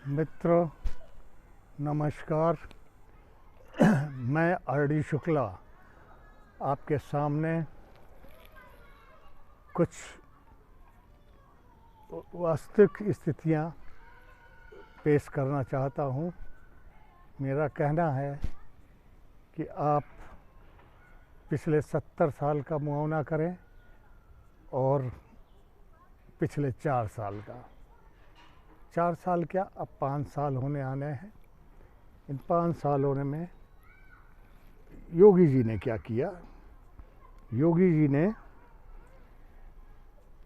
मित्रों नमस्कार। मैं आर.डी. शुक्ला आपके सामने कुछ वास्तविक स्थितियां पेश करना चाहता हूं। मेरा कहना है कि आप पिछले 70 साल का मुआयना करें और पिछले 4 साल का। 4 साल क्या, अब 5 साल होने आने हैं। इन 5 सालों में योगी जी ने क्या किया। योगी जी ने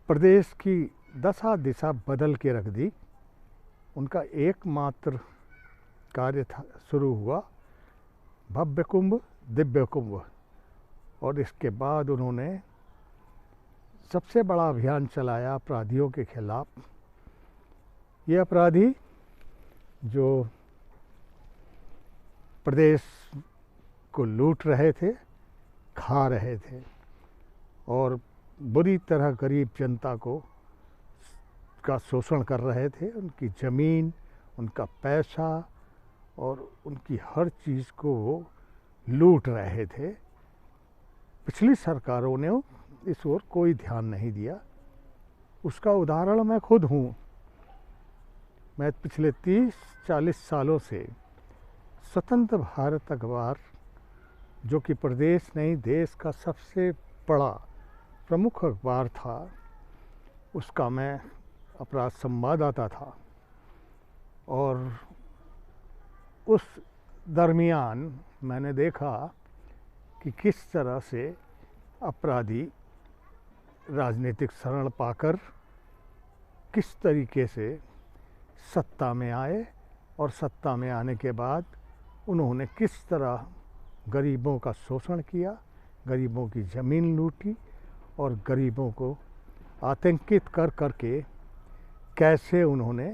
प्रदेश की दशा दिशा बदल के रख दी। उनका एकमात्र कार्य था, शुरू हुआ भव्य कुंभ, दिव्य कुंभ, और इसके बाद उन्होंने सबसे बड़ा अभियान चलाया अपराधियों के खिलाफ। ये अपराधी जो प्रदेश को लूट रहे थे, खा रहे थे और बुरी तरह गरीब जनता का शोषण कर रहे थे। उनकी ज़मीन, उनका पैसा और उनकी हर चीज़ को लूट रहे थे। पिछली सरकारों ने इस ओर कोई ध्यान नहीं दिया। उसका उदाहरण मैं खुद हूँ। मैं पिछले 30-40 सालों से स्वतंत्र भारत अखबार, जो कि प्रदेश नहीं देश का सबसे बड़ा प्रमुख अखबार था, उसका मैं अपराध संवाददाता था। और उस दरमियान मैंने देखा कि किस तरह से अपराधी राजनीतिक शरण पाकर किस तरीके से सत्ता में आए और सत्ता में आने के बाद उन्होंने किस तरह गरीबों का शोषण किया, गरीबों की ज़मीन लूटी और गरीबों को आतंकित कर करके कैसे उन्होंने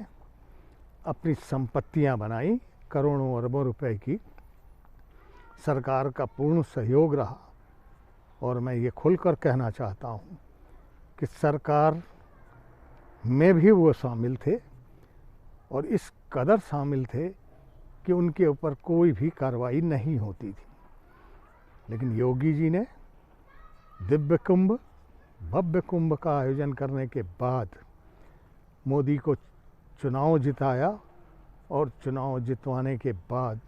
अपनी संपत्तियां बनाई। करोड़ों अरबों रुपए की सरकार का पूर्ण सहयोग रहा। और मैं ये खुलकर कहना चाहता हूँ कि सरकार में भी वो शामिल थे और इस कदर शामिल थे कि उनके ऊपर कोई भी कार्रवाई नहीं होती थी। लेकिन योगी जी ने दिव्य कुंभ, भव्य कुंभ का आयोजन करने के बाद मोदी को चुनाव जिताया और चुनाव जितवाने के बाद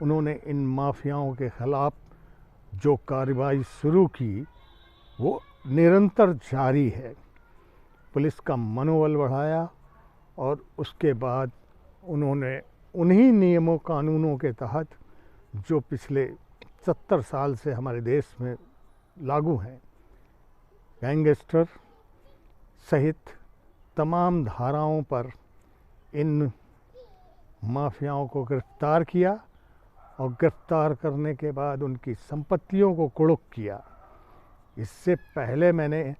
उन्होंने इन माफियाओं के खिलाफ जो कार्रवाई शुरू की वो निरंतर जारी है। पुलिस का मनोबल बढ़ाया और उसके बाद उन्होंने उन्हीं नियमों कानूनों के तहत जो पिछले 70 साल से हमारे देश में लागू हैं, गैंगस्टर सहित तमाम धाराओं पर इन माफियाओं को गिरफ्तार किया और गिरफ्तार करने के बाद उनकी संपत्तियों को कुड़क किया। इससे पहले मैंने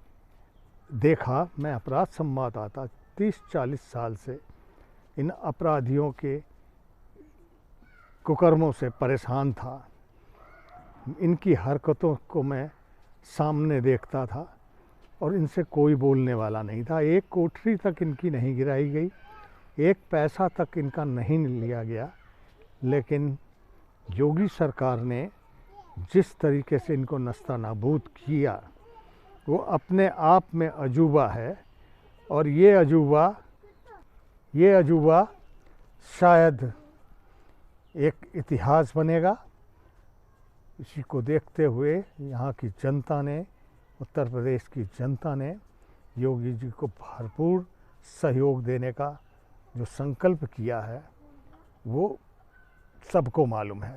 देखा, मैं अपराध संवाददाता 30-40 साल से इन अपराधियों के कुकर्मों से परेशान था। इनकी हरकतों को मैं सामने देखता था और इनसे कोई बोलने वाला नहीं था। एक कोठरी तक इनकी नहीं गिराई गई, एक पैसा तक इनका नहीं लिया गया। लेकिन योगी सरकार ने जिस तरीके से इनको नस्तानाबूद किया वो अपने आप में अजूबा है। और ये अजूबा शायद एक इतिहास बनेगा। इसी को देखते हुए यहाँ की जनता ने, उत्तर प्रदेश की जनता ने योगी जी को भरपूर सहयोग देने का जो संकल्प किया है वो सबको मालूम है।